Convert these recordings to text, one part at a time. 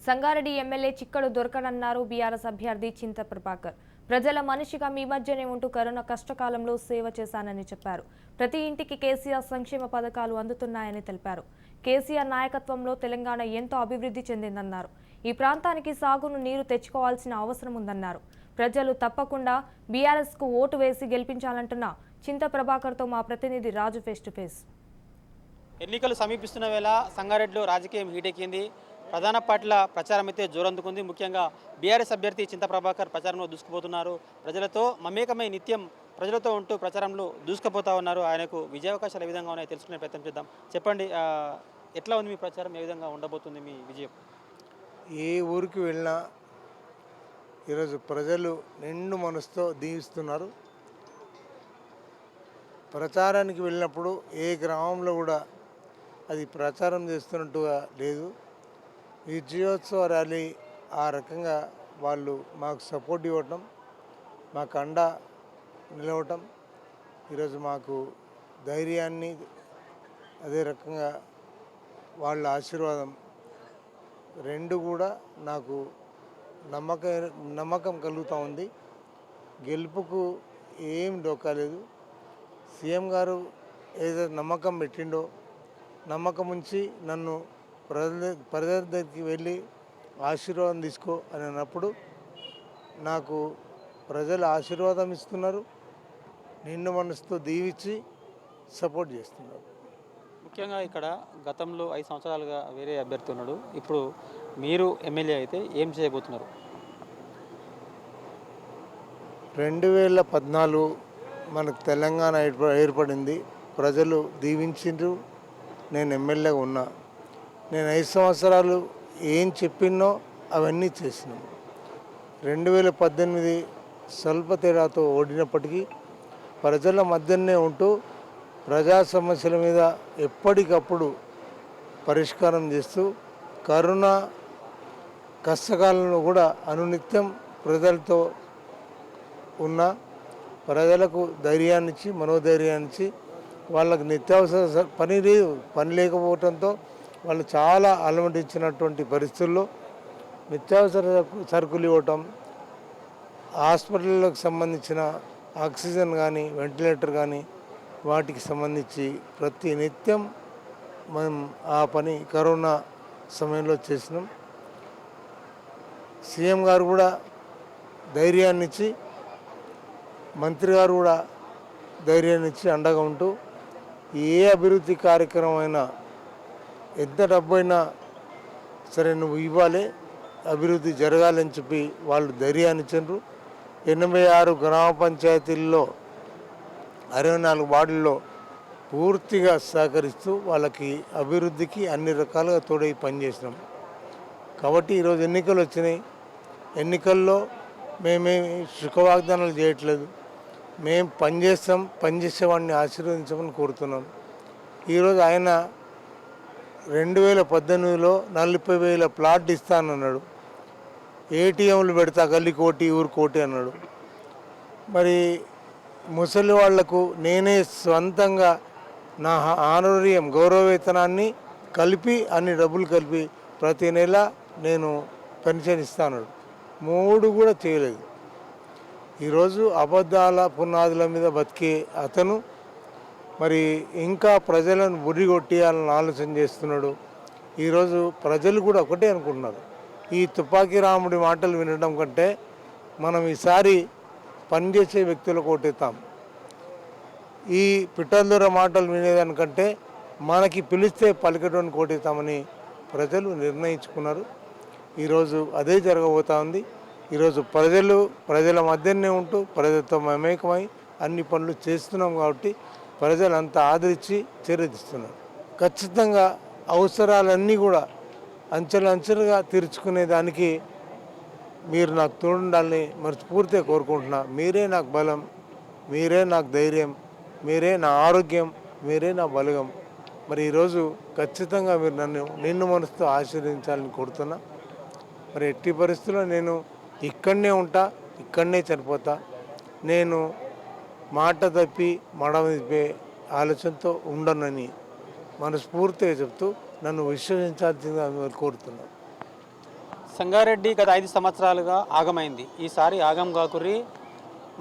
Sangareddy MLA చిక్కడు దొరకనన్నారు BRS అభ్యర్థి చింత ప్రభాకర్. ప్రజల మనిషిగా మీ మధ్యనే ఉంటూ కరోనా కష్టకాలంలో సేవ చేశానని చెప్పారు. ప్రతి ఇంటికి కేసీఆర్ సంక్షేమ పథకాలు అందుతున్నాయని తెలిపారు. కేసీఆర్ నాయకత్వంలో తెలంగాణ ఎంతో అభివృద్ధి చెందిందన్నారు. ఈ ప్రాంతానికి సాగును నీరు తెచ్చుకోవాల్సిన అవసరం ఉందన్నారు. ప్రజలు తప్పకుండా బీఆర్ఎస్ కు ఓటు వేసి గెలిపించాలంటున్న చింత ప్రభాకర్తో మా ప్రతినిధి రాజు ఫేస్ టు ఫేస్. ఎన్నికలు సమీపిస్తున్న వేళ సంగారెడ్డిలో రాజకీయం హీటెక్కింది. ప్రధాన పార్టీల ప్రచారం అయితే జోరందుకుంది. ముఖ్యంగా బీఆర్ఎస్ అభ్యర్థి చింత ప్రభాకర్ ప్రచారంలో దూసుకుపోతున్నారు. ప్రజలతో మమేకమై నిత్యం ప్రజలతో ఉంటూ ప్రచారంలో దూసుకుపోతా ఉన్నారు. ఆయనకు విజయావకాశాలు ఏ విధంగా ఉన్నాయో తెలుసుకునే ప్రయత్నం చేద్దాం. చెప్పండి, ఎట్లా ఉంది మీ ప్రచారం? ఏ విధంగా ఉండబోతుంది మీ విజయం? ఏ ఊరికి వెళ్ళినా ఈరోజు ప్రజలు నిండు మనసుతో దీవిస్తున్నారు. ప్రచారానికి వెళ్ళినప్పుడు ఏ గ్రామంలో కూడా అది ప్రచారం చేస్తున్నట్టుగా లేదు. విజయోత్సవ ర్యాలీ ఆ రకంగా వాళ్ళు మాకు సపోర్ట్ ఇవ్వటం, మాకు అండ నిలవటం, ఈరోజు మాకు ధైర్యాన్ని, అదే రకంగా వాళ్ళ ఆశీర్వాదం రెండు కూడా నాకు నమ్మకం కలుగుతూ ఉంది. గెలుపుకు ఏం డోకాలేదు. సీఎం గారు ఏదైతే నమ్మకం పెట్టిండో, నమ్మకం ఉంచి నన్ను ప్రజల దగ్గరికి వెళ్ళి ఆశీర్వాదం తీసుకో అని అన్నప్పుడు నాకు ప్రజలు ఆశీర్వాదం ఇస్తున్నారు. నిండు మనసుతో దీవించి సపోర్ట్ చేస్తున్నారు. ముఖ్యంగా ఇక్కడ గతంలో 5 సంవత్సరాలుగా వేరే అభ్యర్థి ఉన్నాడు. ఇప్పుడు మీరు ఎమ్మెల్యే అయితే ఏం చేయబోతున్నారు? 2014 మనకు తెలంగాణ ఏర్పడింది. ప్రజలు దీవించిండ్రు. నేను ఎమ్మెల్యేగా ఉన్నా. నేను 5 సంవత్సరాలు ఏం చెప్పినో అవన్నీ చేసినాం. 2018 స్వల్ప తేడాతో ఓడినప్పటికీ ప్రజల మధ్యనే ఉంటూ ప్రజా సమస్యల మీద ఎప్పటికప్పుడు పరిష్కారం చేస్తూ కరోనా కష్టకాలంలో కూడా అనునిత్యం ప్రజలతో ఉన్న ప్రజలకు ధైర్యాన్నిచ్చి, మనోధైర్యాన్నిచ్చి, వాళ్ళకు నిత్యావసర పని లేకపోవడంతో వాళ్ళు చాలా అలమటించినటువంటి పరిస్థితుల్లో నిత్యావసర సరుకులు ఇవ్వటం, హాస్పిటల్లకు సంబంధించిన ఆక్సిజన్ కానీ, వెంటిలేటర్ కానీ వాటికి సంబంధించి ప్రతి నిత్యం మనం ఆ పని కరోనా సమయంలో చేసినాం. సీఎం గారు కూడా ధైర్యాన్నిచ్చి, మంత్రి గారు కూడా ధైర్యాన్ని ఇచ్చి అండగా ఉంటూ ఏ అభివృద్ధి కార్యక్రమం అయినా ఎంత డబ్బైనా సరే నువ్వు ఇవ్వాలి, అభివృద్ధి జరగాలని చెప్పి వాళ్ళు ధైర్యాన్ని ఇచ్చారు. 86 గ్రామ పంచాయతీల్లో 64 వార్డుల్లో పూర్తిగా సహకరిస్తూ వాళ్ళకి అభివృద్ధికి అన్ని రకాలుగా తోడై పనిచేసినాం. కాబట్టి ఈరోజు ఎన్నికలు వచ్చినాయి. ఎన్నికల్లో మేమేమి సుఖవాగ్దానాలు చేయట్లేదు. మేము పనిచేస్తాం, పనిచేసేవాడిని ఆశీర్వదించమని కోరుతున్నాం. ఈరోజు ఆయన 2018లో 40,000 ప్లాట్లు ఇస్తానన్నాడు. ఏటీఎంలు పెడతా గల్లీ కోటి ఊరు కోటి అన్నాడు. మరి ముసలి వాళ్లకు నేనే సొంతంగా నా ఆనోరియం గౌరవవేతనాన్ని కలిపి అన్ని డబ్బులు కలిపి ప్రతి నెల నేను పెన్షన్ ఇస్తాను. 3 కూడా చేయలేదు. ఈరోజు అబద్ధాల పునాదుల మీద బతికే అతను మరి ఇంకా ప్రజలను బుర్రి కొట్టేయాలని ఆలోచన చేస్తున్నాడు. ఈరోజు ప్రజలు కూడా ఒకటే అనుకుంటున్నారు, ఈ తుపాకీ రాముడి మాటలు వినడం కంటే మనం ఈసారి పనిచేసే వ్యక్తులకు ఓటేస్తాం. ఈ పిట్టలదొర మాటలు వినేదానికంటే మనకి పిలిస్తే పలికటానికి ఓటేస్తామని ప్రజలు నిర్ణయించుకున్నారు. ఈరోజు అదే జరగబోతా ఉంది. ఈరోజు ప్రజల మధ్యనే ఉంటూ ప్రజలతో మమేకమై అన్ని పనులు చేస్తున్నాం. కాబట్టి ప్రజలంతా ఆదరించి చర్యదిస్తున్నారు. ఖచ్చితంగా అవసరాలన్నీ కూడా అంచెలుగా తీర్చుకునే దానికి మీరు నాకు తోడుండాలని మనస్ఫూర్తిగా కోరుకుంటున్నా. మీరే నాకు బలం, మీరే నాకు ధైర్యం, మీరే నా ఆరోగ్యం, మీరే నా బలగం. మరి ఈరోజు ఖచ్చితంగా మీరు నన్ను నిన్ను మనసుతో ఆశీర్వదించాలని కోరుతున్నా. మరి ఎట్టి పరిస్థితుల్లో నేను ఇక్కడనే ఉంటా, ఇక్కడనే చనిపోతా. నేను మాట తప్పి మడమ తిప్పే ఆలోచనతో ఉండనని మనస్ఫూర్తిగా చెప్తూ నన్ను విశ్వసించాల్సిందిగా కోరుతున్నాను. సంగారెడ్డి గత 5 సంవత్సరాలుగా ఆగమైంది. ఈసారి ఆగం కాకుర్రి.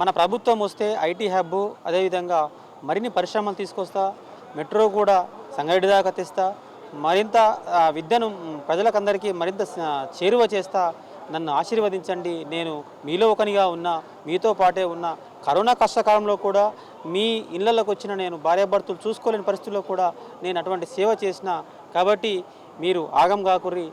మన ప్రభుత్వం వస్తే ఐటీ హబ్, అదేవిధంగా మరిన్ని పరిశ్రమలు తీసుకొస్తా, మెట్రో కూడా సంగారెడ్డి దాకా తెస్తా, మరింత విద్యను ప్రజలకందరికీ మరింత చేరువ చేస్తా, నన్ను ఆశీర్వదించండి, నేను మీలో ఒకనిగా ఉన్నా, మీతో పాటే ఉన్నా, కరోనా కష్టకాలంలో కూడా మీ ఇళ్లలోకి వచ్చిన నేను భార్యాభర్తలు చూసుకోలేని పరిస్థితుల్లో కూడా నేను అటువంటి సేవ చేసిన, కాబట్టి మీరు ఆగం కాకుర్రి,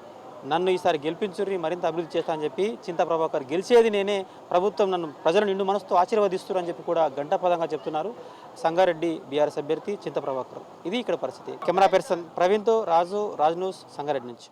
నన్ను ఈసారి గెలిపించుర్రి, మరింత అభివృద్ధి చేస్తా అని చెప్పి చింతా ప్రభాకర్ గెలిచేది నేనే, ప్రభుత్వం నన్ను ప్రజలు నిండు మనసుతో ఆశీర్వదిస్తున్నారు అని చెప్పి కూడా గంటాపదంగా చెప్తున్నారు సంగారెడ్డి బీఆర్ఎస్ అభ్యర్థి చింతా ప్రభాకర్. ఇది ఇక్కడ పరిస్థితి. కెమెరా పర్సన్ ప్రవీణ్తో రాజు, రాజ్ న్యూస్, సంగారెడ్డి నుంచి.